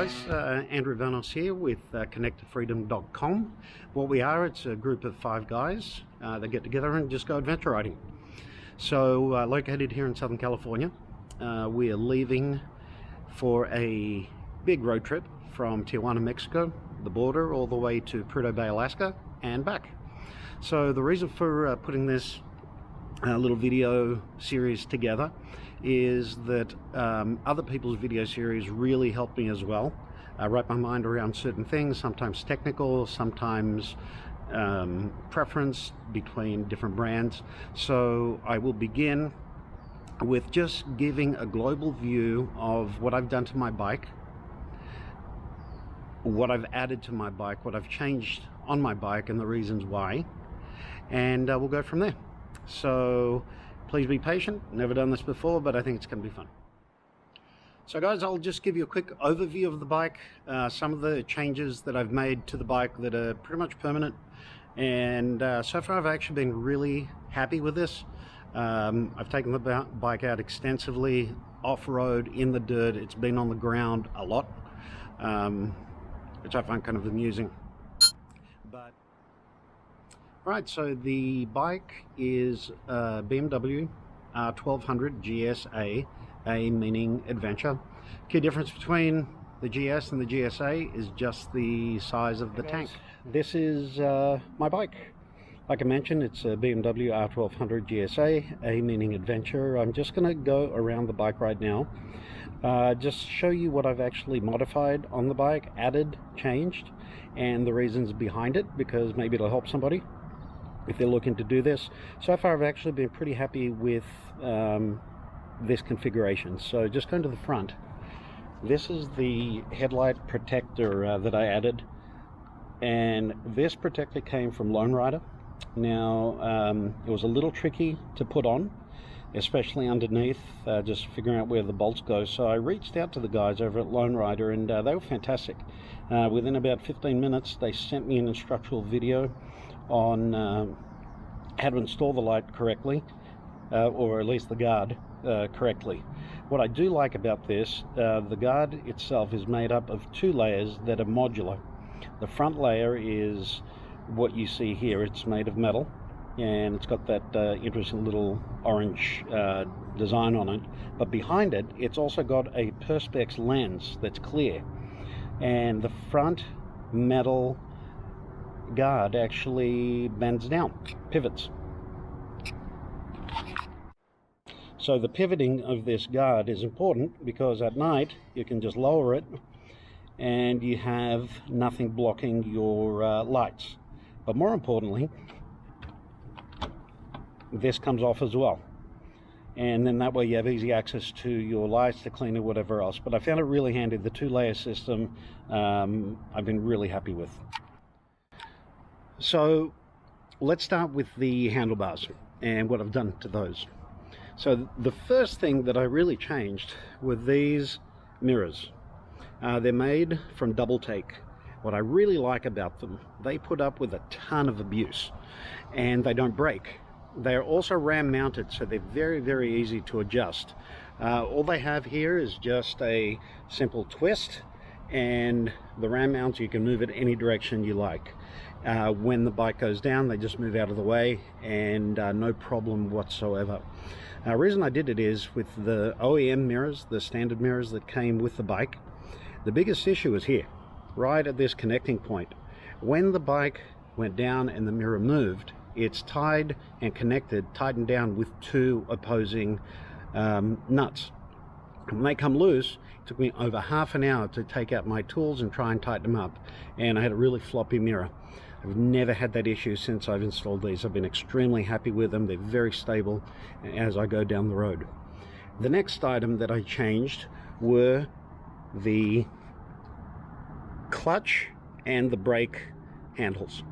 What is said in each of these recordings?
guys, Andrew Vanos here with connectofreedom.com. What we are, it's a group of 5 guys that get together and just go adventure riding. So located here in Southern California, we are leaving for a big road trip from Tijuana, Mexico, the border, all the way to Prudhoe Bay, Alaska, and back. So the reason for putting this little video series together is that other people's video series really helped me as well wrap my mind around certain things, sometimes technical, sometimes preference between different brands. So I will begin with just giving a global view of what I've done to my bike, what I've added to my bike, what I've changed on my bike, and the reasons why, and we'll go from there. So please be patient. Never done this before, but I think it's going to be fun. So guys, I'll just give you a quick overview of the bike, some of the changes that I've made to the bike that are pretty much permanent, and so far I've actually been really happy with this. I've taken the bike out extensively, off-road, in the dirt. It's been on the ground a lot, which I find kind of amusing. But right, so the bike is a BMW R1200 GSA, A meaning adventure. Key difference between the GS and the GSA is just the size of the tank. This is my bike. Like I mentioned, it's a BMW R1200 GSA, A meaning adventure. I'm just going to go around the bike right now, just show you what I've actually modified on the bike, added, changed, and the reasons behind it, because maybe it'll help somebody if they're looking to do this. So far I've actually been pretty happy with this configuration. So just going to the front, this is the headlight protector that I added, and this protector came from Lone Rider. Now it was a little tricky to put on, especially underneath, just figuring out where the bolts go. So I reached out to the guys over at Lone Rider, and they were fantastic. Within about 15 minutes they sent me an instructional video on how to install the light correctly, or at least the guard correctly. What I do like about this, the guard itself is made up of 2 layers that are modular. The front layer is what you see here. It's made of metal, and it's got that interesting little orange design on it, but behind it, it's also got a perspex lens that's clear, and the front metal guard actually bends down, pivots. So the pivoting of this guard is important, because at night you can just lower it and you have nothing blocking your lights. But more importantly, this comes off as well, and then that way you have easy access to your lights, the cleaner, whatever else. But I found it really handy. The 2-layer system I've been really happy with. So let's start with the handlebars and what I've done to those. So the first thing that I really changed were these mirrors. They're made from double take. What I really like about them, they put up with a ton of abuse and they don't break. They're also ram mounted, so they're very, very easy to adjust. All they have here is just a simple twist, and the ram mounts, you can move it any direction you like. When the bike goes down, they just move out of the way, and no problem whatsoever. The reason I did it is with the OEM mirrors, the standard mirrors that came with the bike, the biggest issue is here, right at this connecting point. When the bike went down and the mirror moved, it's tied and connected, tightened down with 2 opposing nuts. When they come loose, it took me over half an hour to take out my tools and try and tighten them up, and I had a really floppy mirror. I've never had that issue since I've installed these. I've been extremely happy with them. They're very stable as I go down the road. The next item that I changed were the clutch and the brake handles.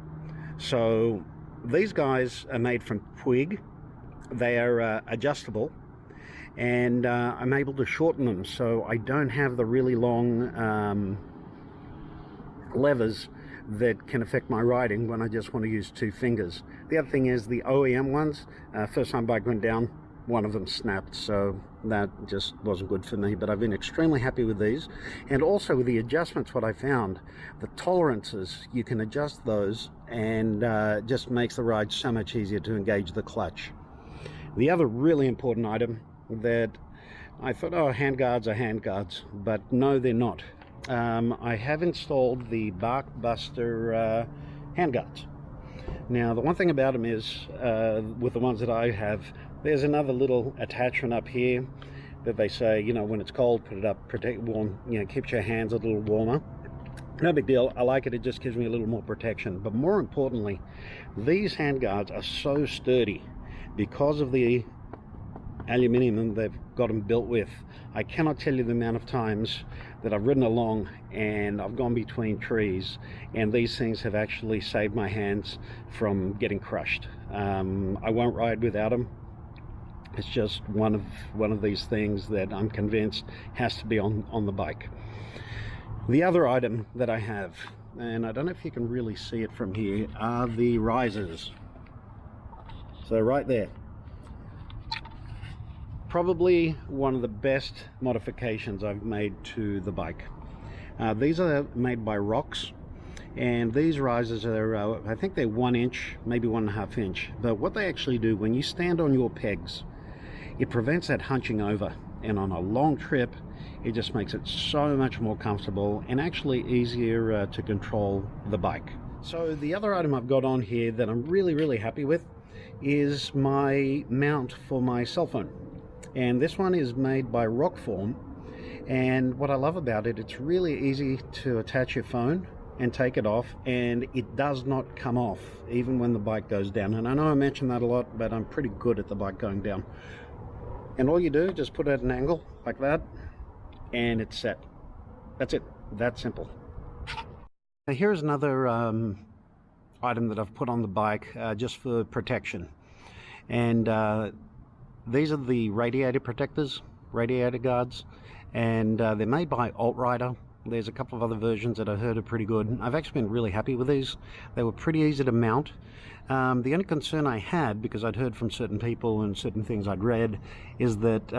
So these guys are made from twig. They are adjustable, and I'm able to shorten them so I don't have the really long levers that can affect my riding when I just want to use 2 fingers. The other thing is the OEM ones, first time bike went down, one of them snapped, so that just wasn't good for me. But I've been extremely happy with these, and also with the adjustments. What I found, the tolerances, you can adjust those, and just makes the ride so much easier to engage the clutch. The other really important item that I thought, oh, handguards are handguards, but no, they're not. I have installed the Bark Buster handguards. Now, the one thing about them is, with the ones that I have, there's another little attachment up here that they say, you know, when it's cold, put it up, protect, warm, you know, keeps your hands a little warmer. No big deal. I like it. It just gives me a little more protection. But more importantly, these handguards are so sturdy because of the aluminium they've got them built with. I cannot tell you the amount of times that I've ridden along and I've gone between trees, and these things have actually saved my hands from getting crushed. I won't ride without them. It's just one of these things that I'm convinced has to be on the bike. The other item that I have, and I don't know if you can really see it from here, are the risers. So right there, probably one of the best modifications I've made to the bike. These are made by Rocks, and these risers are, I think they're 1 inch, maybe 1.5 inch. But what they actually do, when you stand on your pegs, it prevents that hunching over, and on a long trip it just makes it so much more comfortable and actually easier to control the bike. So the other item I've got on here that I'm really happy with is my mount for my cell phone. And this one is made by Rockform, and what I love about it, it's really easy to attach your phone and take it off, and it does not come off even when the bike goes down. And I know I mention that a lot, but I'm pretty good at the bike going down. And all you do, just put it at an angle like that, and it's set. That's it. That simple. Now here's another item that I've put on the bike just for protection, and these are the radiator protectors, Radiator Guards, and they're made by Rider. There's a couple of other versions that I heard are pretty good. I've actually been really happy with these. They were pretty easy to mount. The only concern I had, because I'd heard from certain people and certain things I'd read, is that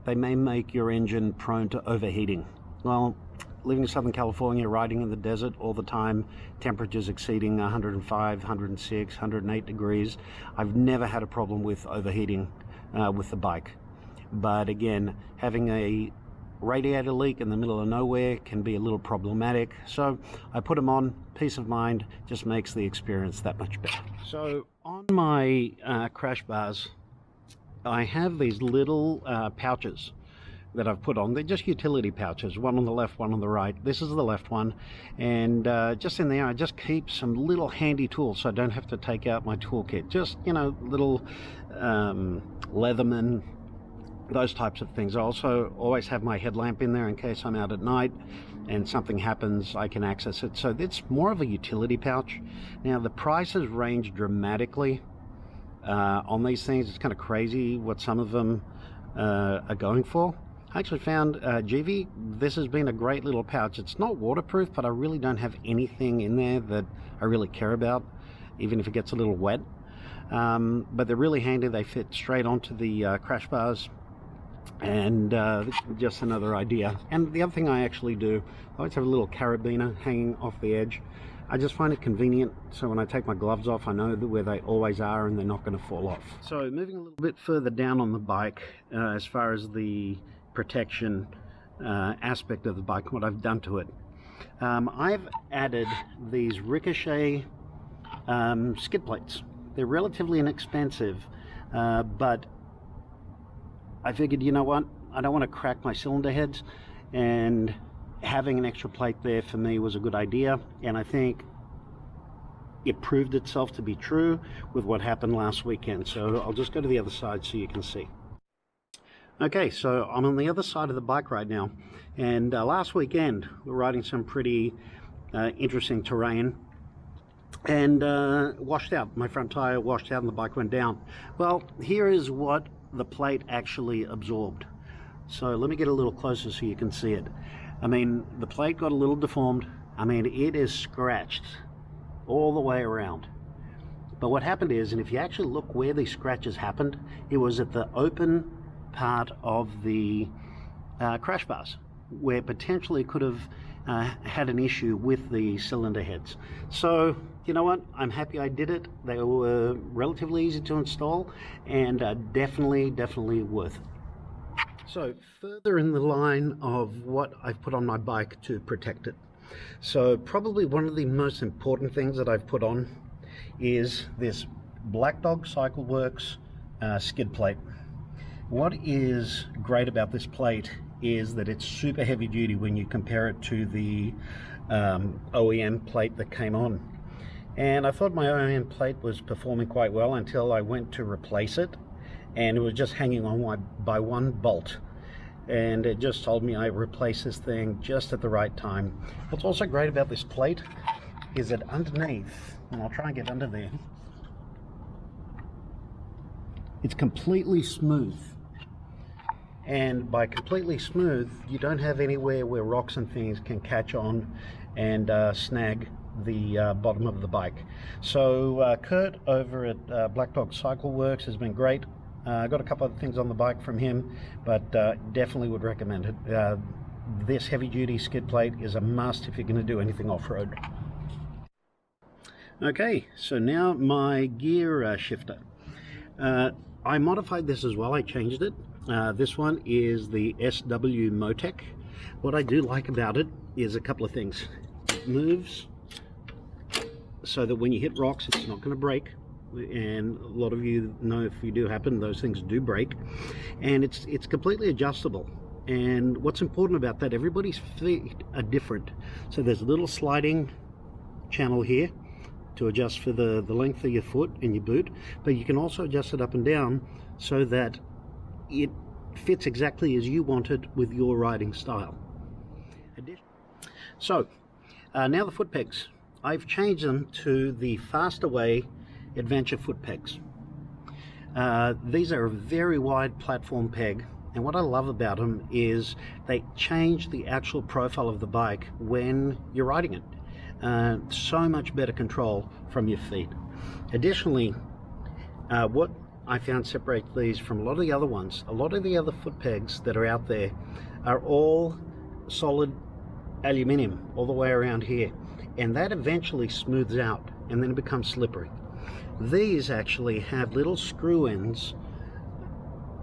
they may make your engine prone to overheating. Well, living in Southern California, riding in the desert all the time, temperatures exceeding 105, 106, 108 degrees, I've never had a problem with overheating with the bike. But again, having a radiator leak in the middle of nowhere can be a little problematic, so I put them on. Peace of mind, just makes the experience that much better. So on my crash bars, I have these little pouches that I've put on. They're just utility pouches, one on the left, one on the right. This is the left one, and just in there I just keep some little handy tools so I don't have to take out my toolkit. Just, you know, little Leatherman, those types of things. I also always have my headlamp in there in case I'm out at night and something happens, I can access it. So it's more of a utility pouch. Now the prices range dramatically on these things. It's kind of crazy what some of them are going for. I actually found GV, this has been a great little pouch. It's not waterproof, but I really don't have anything in there that I really care about, even if it gets a little wet. But they're really handy. They fit straight onto the crash bars, and just another idea. And the other thing I actually do, I always have a little carabiner hanging off the edge. I just find it convenient, so when I take my gloves off, I know where they always are and they're not going to fall off. So moving a little bit further down on the bike, as far as the protection aspect of the bike, what I've done to it, I've added these Ricochet skid plates. They're relatively inexpensive, but I figured, you know what, I don't want to crack my cylinder heads, and having an extra plate there for me was a good idea, and I think it proved itself to be true with what happened last weekend. So I'll just go to the other side so you can see. Okay, so I'm on the other side of the bike right now, and last weekend we were riding some pretty interesting terrain, and washed out. My front tire washed out and the bike went down. Well, here is what the plate actually absorbed. So let me get a little closer so you can see it. I mean, the plate got a little deformed. I mean, it is scratched all the way around. But what happened is, and if you actually look where these scratches happened, it was at the open part of the crash bars, where potentially could have had an issue with the cylinder heads. So you know what, I'm happy I did it. They were relatively easy to install, and definitely worth it. So further in the line of what I've put on my bike to protect it, so probably one of the most important things that I've put on is this Black Dog Cycle Works skid plate. What is great about this plate is that it's super heavy duty when you compare it to the OEM plate that came on. And I thought my OEM plate was performing quite well until I went to replace it, and it was just hanging on by one bolt. And it just told me I replaced this thing just at the right time. What's also great about this plate is that underneath, and I'll try and get under there, it's completely smooth. And by completely smooth, you don't have anywhere where rocks and things can catch on and snag the bottom of the bike. So Kurt over at Black Dog Cycle Works has been great. I got a couple of things on the bike from him, but definitely would recommend it. This heavy duty skid plate is a must if you're going to do anything off-road. Okay, so now my gear shifter. I modified this as well. I changed it. This one is the SW Motec. What I do like about it is a couple of things. It moves so that when you hit rocks, it's not going to break. And a lot of you know, if you do happen, those things do break. And it's completely adjustable. And what's important about that, everybody's feet are different. So there's a little sliding channel here to adjust for the length of your foot and your boot, but you can also adjust it up and down so that it fits exactly as you want it with your riding style. So now the foot pegs. I've changed them to the Fastaway Adventure foot pegs. These are a very wide platform peg, and what I love about them is they change the actual profile of the bike when you're riding it. So much better control from your feet. Additionally, what I found separates these from a lot of the other ones, a lot of the other foot pegs that are out there are all solid aluminium all the way around here, and that eventually smooths out and then it becomes slippery. These actually have little screw ends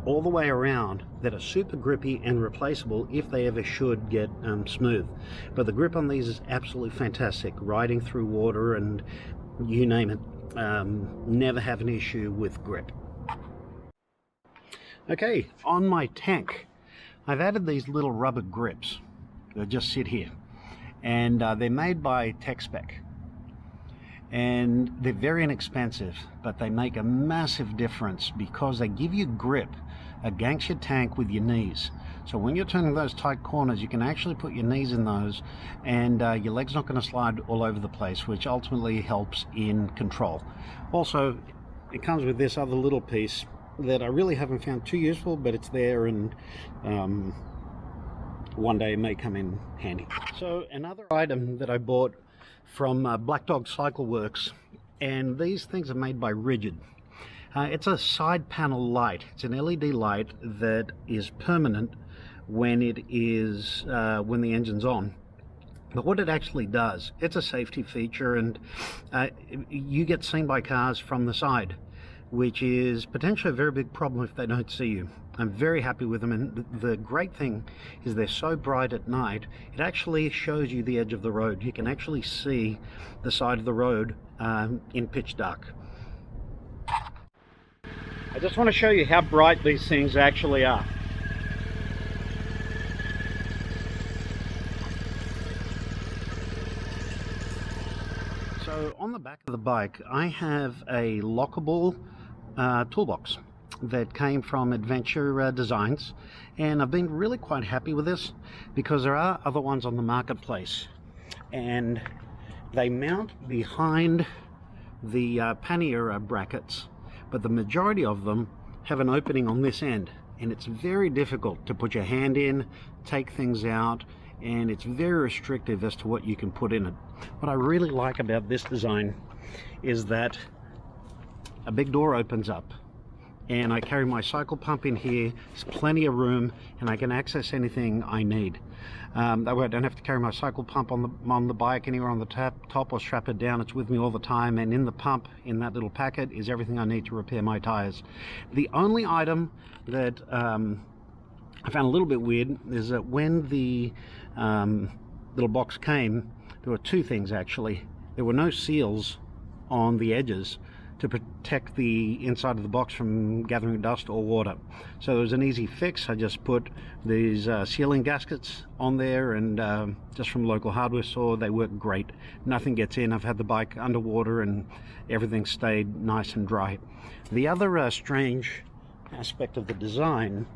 all the way around that are super grippy and replaceable if they ever should get smooth. But the grip on these is absolutely fantastic, riding through water and you name it. Never have an issue with grip. Okay, on my tank, I've added these little rubber grips that just sit here, and they're made by TechSpec, and they're very inexpensive, but they make a massive difference because they give you grip against your tank with your knees. So when you're turning those tight corners, you can actually put your knees in those, and your leg's not going to slide all over the place, which ultimately helps in control. Also, it comes with this other little piece that I really haven't found too useful, but it's there, and one day it may come in handy. So another item that I bought from Black Dog Cycle Works, and these things are made by Rigid. It's a side panel light. It's an LED light that is permanent when it is when the engine's on. But what it actually does, it's a safety feature, and you get seen by cars from the side, which is potentially a very big problem if they don't see you. I'm very happy with them, and the great thing is they're so bright at night, it actually shows you the edge of the road. You can actually see the side of the road in pitch dark. I just want to show you how bright these things actually are. So on the back of the bike, I have a lockable toolbox that came from Adventure Designs, and I've been really quite happy with this because there are other ones on the marketplace, and they mount behind the pannier brackets, but the majority of them have an opening on this end, and it's very difficult to put your hand in, take things out, and it's very restrictive as to what you can put in it. What I really like about this design is that a big door opens up, and I carry my cycle pump in here. There's plenty of room, and I can access anything I need. That way I don't have to carry my cycle pump on the bike anywhere on the top or strap it down. It's with me all the time, and in the pump, in that little packet, is everything I need to repair my tires. The only item that I found a little bit weird is that when the little box came, there were two things actually. There were no seals on the edges to protect the inside of the box from gathering dust or water. So there was an easy fix. I just put these sealing gaskets on there, and just from local hardware store, they work great. Nothing gets in. I've had the bike underwater and everything stayed nice and dry. The other strange aspect of the design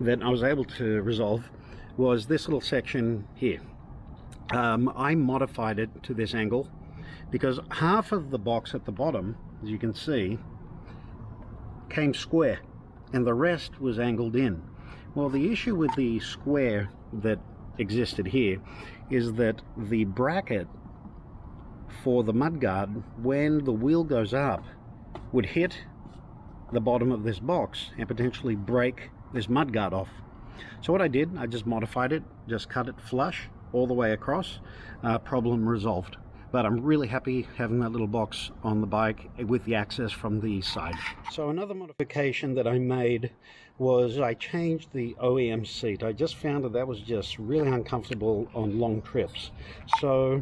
that I was able to resolve was this little section here. I modified it to this angle because half of the box at the bottom, as you can see, came square and the rest was angled in. Well, the issue with the square that existed here is that the bracket for the mudguard, when the wheel goes up, would hit the bottom of this box and potentially break this mudguard off. So what I did, I just modified it, just cut it flush all the way across. Problem resolved. But I'm really happy having that little box on the bike with the access from the side. So another modification that I made was I changed the OEM seat. I just found that was just really uncomfortable on long trips. So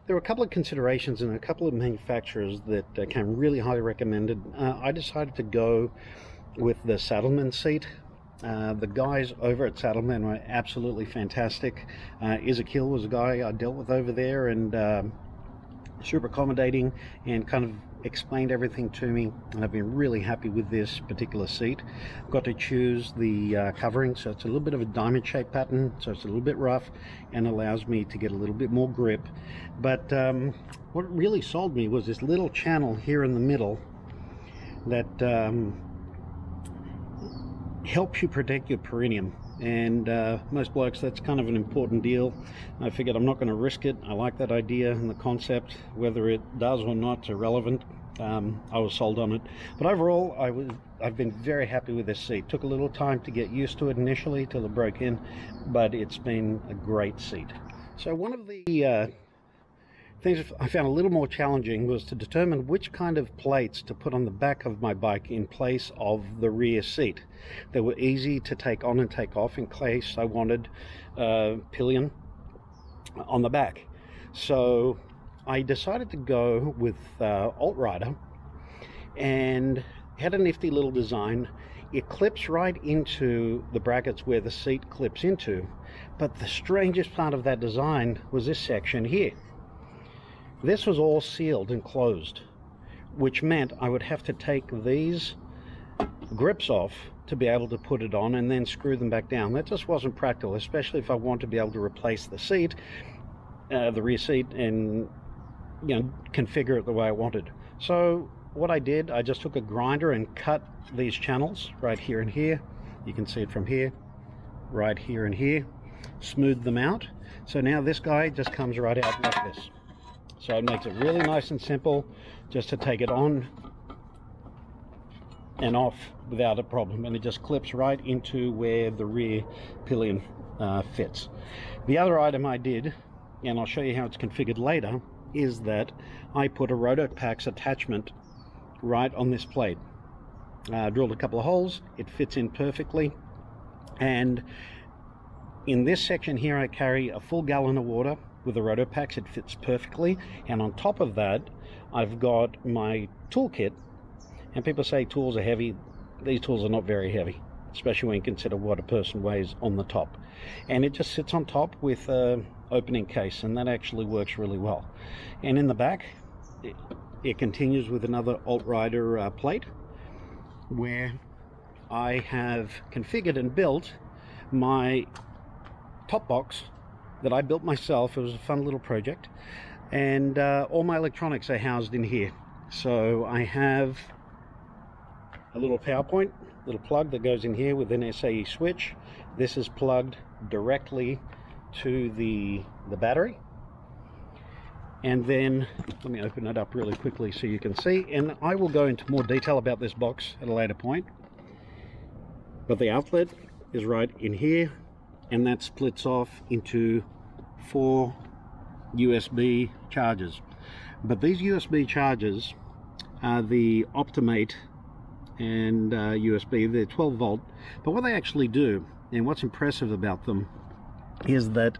there were a couple of considerations and a couple of manufacturers that came really highly recommended. I decided to go with the Saddlemen seat. The guys over at Saddlemen were absolutely fantastic. Ezekiel was a guy I dealt with over there, and super accommodating and kind of explained everything to me, and I've been really happy with this particular seat. Got to choose the covering, so it's a little bit of a diamond shaped pattern, so it's a little bit rough and allows me to get a little bit more grip. But what really sold me was this little channel here in the middle that helps you protect your perineum, and most blokes, that's kind of an important deal. I figured I'm not going to risk it. I like that idea and the concept. Whether it does or not is irrelevant. I was sold on it, but overall I've been very happy with this seat. Took a little time to get used to it initially till it broke in, but it's been a great seat. So one of the things I found a little more challenging was to determine which kind of plates to put on the back of my bike in place of the rear seat. They were easy to take on and take off in case I wanted pillion on the back. So I decided to go with Alt-Rider, and had a nifty little design. It clips right into the brackets where the seat clips into, but the strangest part of that design was this section here. This was all sealed and closed, which meant I would have to take these grips off to be able to put it on and then screw them back down. That just wasn't practical, especially if I want to be able to replace the seat, the rear seat, and configure it the way I wanted. So what I did, I just took a grinder and cut these channels right here and here. You can see it from here, right here and here. Smoothed them out. So now this guy just comes right out like this. So it makes it really nice and simple just to take it on and off without a problem, and it just clips right into where the rear pillion fits. The other item I did, and I'll show you how it's configured later, is that I put a Rotopax attachment right on this plate. Drilled a couple of holes, it fits in perfectly, and in this section here I carry a full gallon of water. With the Rotopax it fits perfectly, and on top of that I've got my toolkit. And people say tools are heavy. These tools are not very heavy, especially when you consider what a person weighs on the top. And it just sits on top with an opening case, and that actually works really well. And in the back it continues with another Alt-Rider plate, where I have configured and built my top box that I built myself. It was a fun little project, and all my electronics are housed in here. So I have a little power point, little plug that goes in here with an SAE switch. This is plugged directly to the battery, And then let me open it up really quickly so you can see, and I will go into more detail about this box at a later point. But the outlet is right in here, and that splits off into 4 USB chargers. But these USB chargers are the Optimate and USB. They're 12 volt, but what they actually do, and what's impressive about them, is that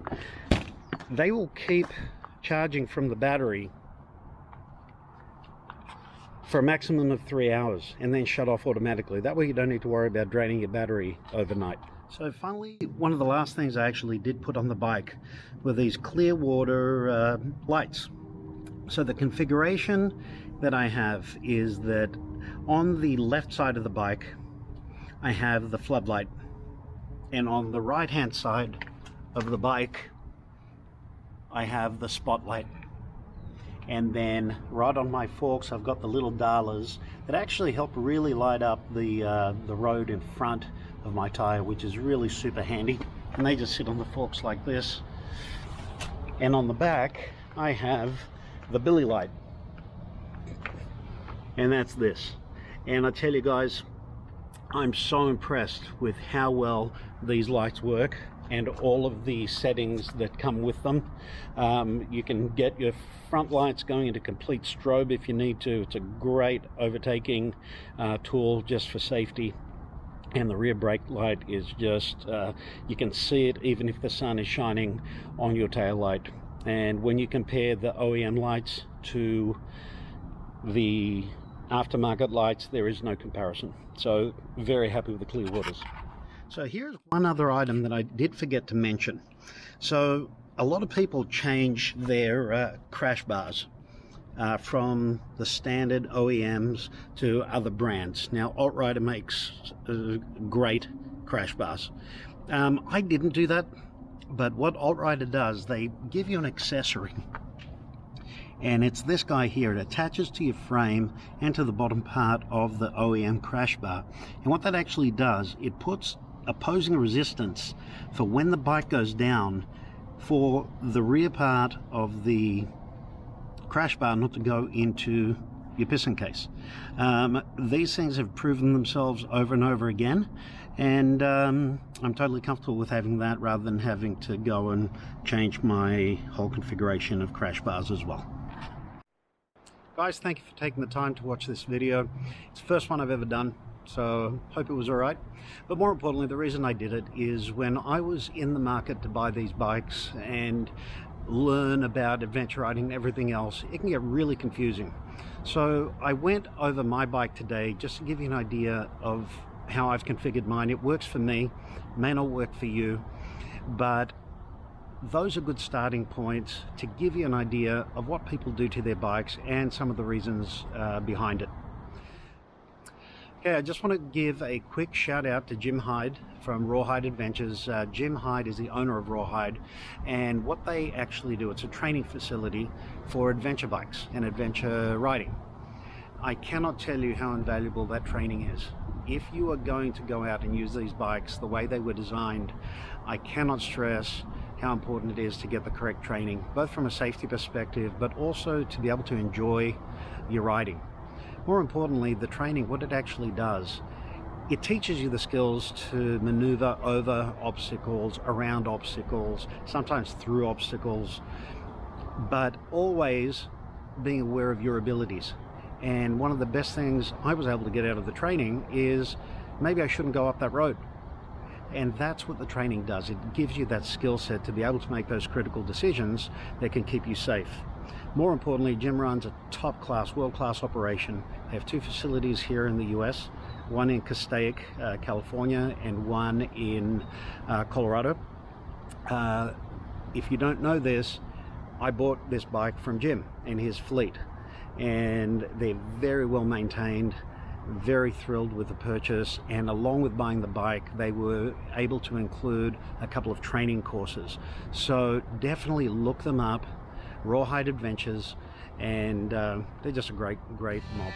they will keep charging from the battery for a maximum of 3 hours and then shut off automatically. That way you don't need to worry about draining your battery overnight. So finally, one of the last things I actually did put on the bike were these clear water lights. So the configuration that I have is that on the left side of the bike I have the floodlight, and on the right hand side of the bike I have the spotlight. And then right on my forks I've got the little dialers that actually help really light up the road in front of my tire, which is really super handy. And they just sit on the forks like this. And on the back I have the billy light, and that's this. And I tell you guys, I'm so impressed with how well these lights work and all of the settings that come with them. You can get your front lights going into complete strobe if you need to. It's a great overtaking tool just for safety. And the rear brake light is just, you can see it even if the sun is shining on your tail light. And when you compare the OEM lights to the aftermarket lights, there is no comparison. So very happy with the clear waters. So here's one other item that I did forget to mention. So a lot of people change their crash bars from the standard OEMs to other brands. Now Altrider makes great crash bars. I didn't do that, but what Altrider does, they give you an accessory. And it's this guy here. It attaches to your frame and to the bottom part of the OEM crash bar. And what that actually does, it puts opposing resistance for when the bike goes down for the rear part of the crash bar not to go into your piston case. These things have proven themselves over and over again, and I'm totally comfortable with having that rather than having to go and change my whole configuration of crash bars as well. Guys, thank you for taking the time to watch this video. It's the first one I've ever done, so hope it was alright. But more importantly, the reason I did it is when I was in the market to buy these bikes and learn about adventure riding and everything else, it can get really confusing. So I went over my bike today just to give you an idea of how I've configured mine. It works for me, may not work for you, but those are good starting points to give you an idea of what people do to their bikes and some of the reasons behind it. Okay, I just want to give a quick shout out to Jim Hyde from Rawhide Adventures. Jim Hyde is the owner of Rawhide, and what they actually do, it's a training facility for adventure bikes and adventure riding. I cannot tell you how invaluable that training is. If you are going to go out and use these bikes the way they were designed, I cannot stress how important it is to get the correct training, both from a safety perspective, but also to be able to enjoy your riding. More importantly, the training, what it actually does, it teaches you the skills to maneuver over obstacles, around obstacles, sometimes through obstacles, but always being aware of your abilities. And one of the best things I was able to get out of the training is maybe I shouldn't go up that road. And that's what the training does. It gives you that skill set to be able to make those critical decisions that can keep you safe. More importantly, Jim runs a top-class, world-class operation. They have 2 facilities here in the US, one in Castaic, California, and one in Colorado. If you don't know this, I bought this bike from Jim and his fleet, and they're very well maintained. Very thrilled with the purchase, and along with buying the bike, they were able to include a couple of training courses. So definitely look them up, Rawhide Adventures, and they're just a great mob.